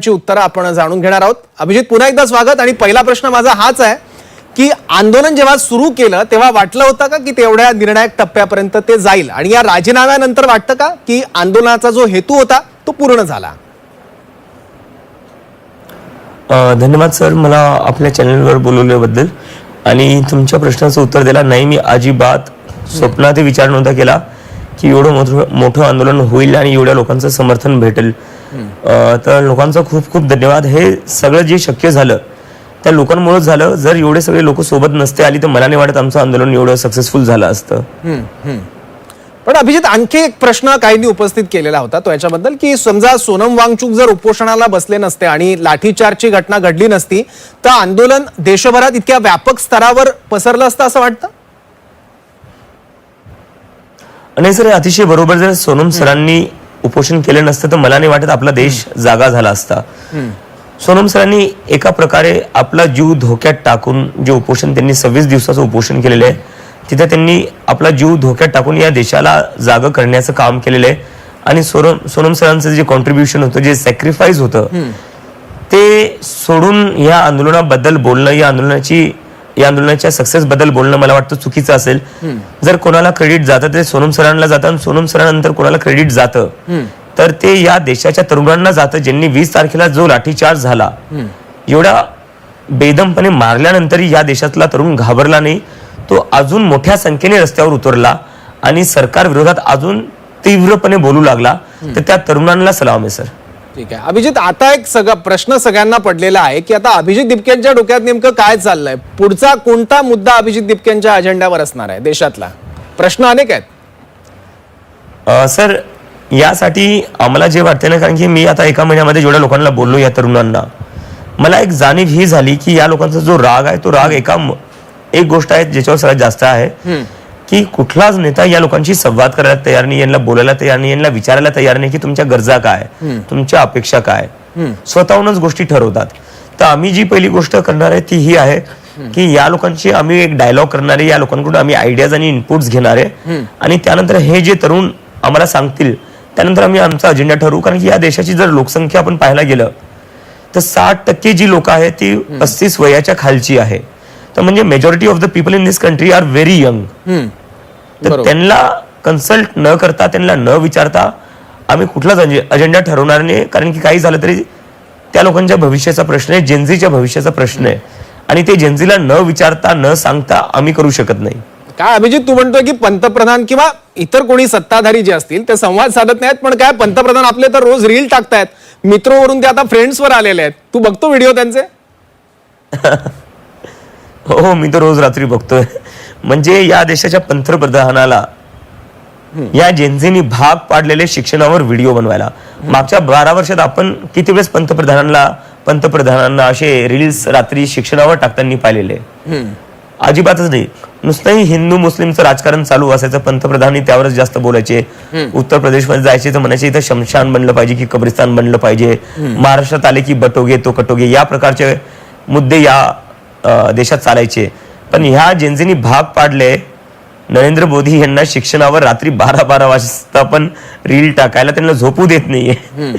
ची उत्तरं आपण जाणून घेणार आहोत। अभिजित, पुन्हा एकदा स्वागत। आणि पहिला प्रश्न माझा हाच आहे की आंदोलन जेव्हा सुरू केलं तेव्हा वाटलं होतं का की तेवढ्या निर्णायक टप्प्यापर्यंत ते जाईल, आणि या राजीनाम्यानंतर वाटतं का की आंदोलनाचा जो हेतू होता तो पूर्ण झाला? धन्यवाद सर, मला आपल्या चॅनलवर बोलवल्याबद्दल आणि तुमच्या प्रश्नाचं उत्तर दिला नाही। मी अजिबात स्वप्नातही विचार नव्हता केला की एवढं मोठं आंदोलन होईल आणि एवढ्या लोकांचं समर्थन भेटेल। तर लोकांचा खूप खूप धन्यवाद। हे सगळं जे शक्य झालं त्या लोकांमुळे झालं। जर एवढे सगळे लोक सोबत नसते आली तर मला नाही वाटत आमचं आंदोलन एवढं सक्सेसफुल झालं असतं। पण अभिजित, आणखी एक प्रश्न काहींनी उपस्थित केलेला होता तो याच्याबद्दल की समजा सोनम वांगचुक जर उपोषणाला बसले नसते आणि लाठीचार्जची घटना घडली नसती तर आंदोलन देशभरात इतक्या व्यापक स्तरावर पसरलं असतं असं वाटतं? नाही सर, अतिशय बरोबर। जर सोनम सरांनी उपोषण केलं नसतं तर मला नाही वाटत आपला देश जागा झाला असता। सोनम सरांनी एका प्रकारे आपला जीव धोक्यात टाकून जे उपोषण त्यांनी 26 दिवसाचं उपोषण केलेलं आहे तिथे त्यांनी आपला जीव धोक्यात टाकून या देशाला जागं करण्याचं काम केलेलं आहे। आणि सोनम सरांचं जे कॉन्ट्रीब्युशन होतं, जे सॅक्रिफाईस होतं, ते सोडून या आंदोलनाबद्दल बोलणं, या आंदोलनाच्या सक्सेस बद्दल बोलणं मला वाटतं चुकीचं असेल। जर कोणाला क्रेडिट जातं ते सोनम सरांना जातं आणि सोनम सरांनंतर कोणाला क्रेडिट जातं तर ते या देशाच्या तरुणांना जातं ज्यांनी 20 तारखेला जो लाठीचार्ज झाला, एवढ्या बेदमपणे मारल्यानंतरही या देशातला तरुण घाबरला नाही। तो अजून मोठ्या संख्येने रस्त्यावर उतरला आणि सरकार विरोधात अजून तीव्रपणे बोलू लागला। तर त्या तरुणांना सलाम आहे सर। ठीक आहे अभिजित, आता एक प्रश्न सगळ्यांना पडलेला आहे की आता अभिजित दिपकेंच्या डोक्यात नेमकं काय चाललंय? पुढचा कोणता मुद्दा अभिजित दिपकेंच्या अजेंड्यावर असणार आहे देशातला? प्रश्न अनेक आहेत सर। यासाठी आम्हाला जे वाटते ना, कारण की मी आता एका महिन्यामध्ये जेवढ्या लोकांना बोललो या तरुणांना, मला एक जाणीव ही झाली की या लोकांचा जो राग आहे तो राग एक गोष्ट आहे ज्याच्यावर सगळ्यात जास्त आहे की कुठलाच नेता या लोकांशी संवाद करायला तयार नाही, यांना बोलायला तयार नाही, यांना विचारायला तयार नाही की तुमच्या गरजा काय, तुमच्या अपेक्षा काय, स्वतःहूनच गोष्टी ठरवतात। तर आम्ही जी पहिली गोष्ट करणार आहे ती ही आहे की या लोकांची आम्ही एक डायलॉग करणार आहे, या लोकांकडून आम्ही आयडियाज आणि इनपुट्स घेणार आहे आणि त्यानंतर हे जे तरुण आम्हाला सांगतील त्यानंतर आम्ही आमचा अजेंडा ठरवू। कारण की या देशाची जर लोकसंख्या आपण पाहायला गेलं तर 60% जी लोक आहेत ती 35 वयाच्या खालची आहे। तर म्हणजे majority of the people in this country are very young. तर त्यांना कन्सल्ट न करता, त्यांना न विचारता आम्ही कुठलाच अजेंडा ठरवणार नाही। कारण की काही झालं तरी त्या लोकांच्या भविष्याचा प्रश्न आहे, जेनझीच्या भविष्याचा प्रश्न आहे आणि ते जेनझीला न विचारता न सांगता आम्ही करू शकत नाही। काय अभिजित, तू म्हणतोय की पंतप्रधान किंवा इतर कोणी सत्ताधारी जे असतील ते संवाद साधत नाहीत, पण काय पंतप्रधान आपले तर रोज रील टाकतायत, मित्रोवरून ते आता फ्रेंड्सवर आलेले आहेत। तू बघतो व्हिडिओ त्यांचे? हो, मी तर रोज रात्री बघतोय। म्हणजे या देशाच्या पंतप्रधानाला या जेनझीनी भाग पाडलेले शिक्षणावर व्हिडिओ बनवायला। मागच्या 12 वर्षात आपण किती वेळेस पंतप्रधानांना असे रील्स रात्री शिक्षणावर टाकताना पाहिलेले? अजिबातच नाही। नुसतंही हिंदू मुस्लिमचं राजकारण चालू असायचं, पंतप्रधानांनी त्यावरच जास्त बोलायचे। उत्तर प्रदेशमध्ये जायचे तर म्हणायचे इथं शमशान बनलं पाहिजे की कब्रिस्तान बनलं पाहिजे, महाराष्ट्रात आले की बटोगे तो कटोगे, या प्रकारचे मुद्दे या देशात चालायचे। पण ह्या जेनझीनी भाग पाडले नरेंद्र मोदी यांना शिक्षणावर रात्री 12-12 वाजता पण रील टाकायला, त्यांना झोपू देत नाहीये।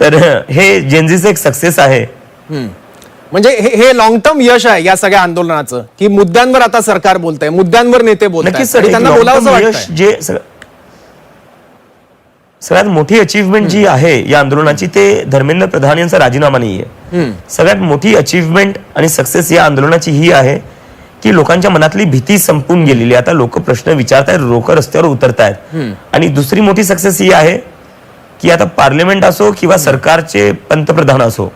तर हे जेनझीचं एक सक्सेस आहे। म्हणजे हे लॉंग टर्म यश आहे या सगळ्या आंदोलनाचं की मुद्द्यांवर आता सरकार बोलतंय, मुद्द्यांवर नेते बोलतायत, त्यांना बोलावंसं वाटतंय। जे सगळ्यात मोठी अचीवमेंट जी आहे या आंदोलनाची ते धर्मेंद्र प्रधान यांचा राजीनामा नाहीये। सगळ्यात मोठी अचीवमेंट आणि सक्सेस या आंदोलनाची ही आहे की लोकांच्या मनातली भीती संपून गेलेली, आता लोक प्रश्न विचारतायत, लोक रस्त्यावर उतरतायत। आणि दुसरी मोठी सक्सेस ही आहे की आता पार्लमेंट असो किंवा सरकारचे पंतप्रधान असो,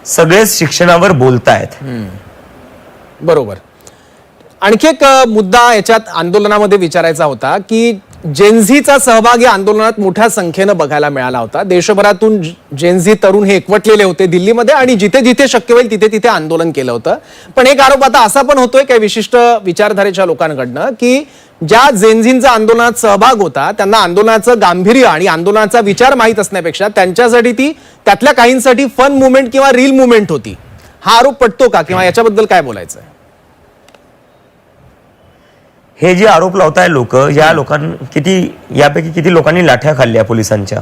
सगळेच शिक्षणावर बोलतायत। बरोबर। आणखी एक मुद्दा याच्यात आंदोलनामध्ये विचारायचा होता की जेनझीचा सहभाग या आंदोलनात मोठ्या संख्येनं बघायला मिळाला होता। देशभरातून जेनझी तरुण हे एकवटलेले होते दिल्लीमध्ये आणि जिथे जिथे शक्य होईल तिथे तिथे आंदोलन केलं होतं। पण एक आरोप आता असा पण होतोय काही विशिष्ट विचारधारेच्या लोकांकडनं की ज्या जेनझींचा आंदोलनात सहभाग होता त्यांना आंदोलनाचं गांभीर्य आणि आंदोलनाचा विचार माहीत असण्यापेक्षा त्यांच्यासाठी ती त्यातल्या काहींसाठी फन मुवमेंट किंवा रील मुवमेंट होती। हा आरोप पटतो का किंवा याच्याबद्दल काय बोलायचं आहे? हे जे आरोप लावताय लोक, या लोकांना यापैकी किती लोकांनी लाठ्या खाल्ल्या पोलिसांच्या?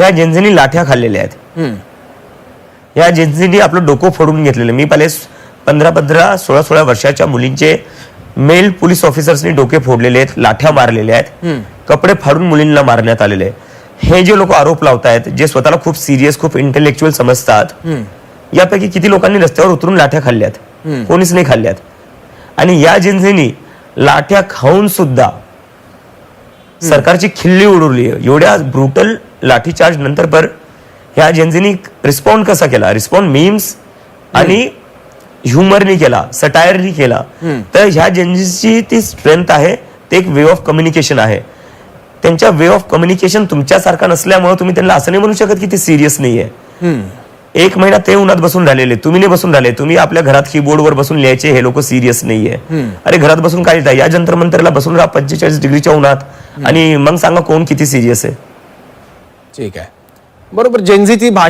ह्या जेन्झीनी लाठ्या खाल्लेल्या आहेत. या जेन्झीनी आपलं डोकं फोडून घेतलेलं. मी पहिले 15, 16 वर्षाच्या मुलींचे मेल पोलीस ऑफिसर्सनी डोके फोडलेले आहेत, लाठ्या मारलेल्या आहेत, कपडे फाडून मुलींना मारण्यात आलेले आहे. हे जे लोक आरोप लावतायत, जे स्वतःला खूप सिरियस, खूप इंटेलेक्च्युअल समजतात, यापैकी किती लोकांनी रस्त्यावर उतरून लाठ्या खाल्ल्यात? कोणीच नाही खाल्ल्यात. आणि या जेन्झीनी लाठ्या खाऊन सुद्धा सरकारची खिल्ली उडवली. एवढ्या ब्रुटल लाठीचार्ज नंतर पर ह्या जेन्झीनी रिस्पॉन्ड कसा केला? रिस्पॉन्ड मीम्स आणि ह्युमरनी केला, सटायरनी केला. तर ह्या जेन्झीची ती स्ट्रेंथ आहे, ते एक वे ऑफ कम्युनिकेशन आहे. त्यांच्या वे ऑफ कम्युनिकेशन तुमच्यासारखा नसल्यामुळे तुम्ही त्यांना असं नाही म्हणू शकत की ते सिरियस नाहीये. 1 महिना ते उन्हात बसून राहिलेले, तुम्ही नाही बसून राहिले. तुम्ही आपल्या घरात कीबोर्डवर बसून लिहायचे, हे लोक सिरियस नाहीये. अरे घरात बसून काय लिहिता? या जंतर मंतरला बसून राहा 45 डिग्रीच्या उन्हात आणि मग सांगा कोण किती सिरियस आहे. ठीक आहे, बरोबर. जेन्झीची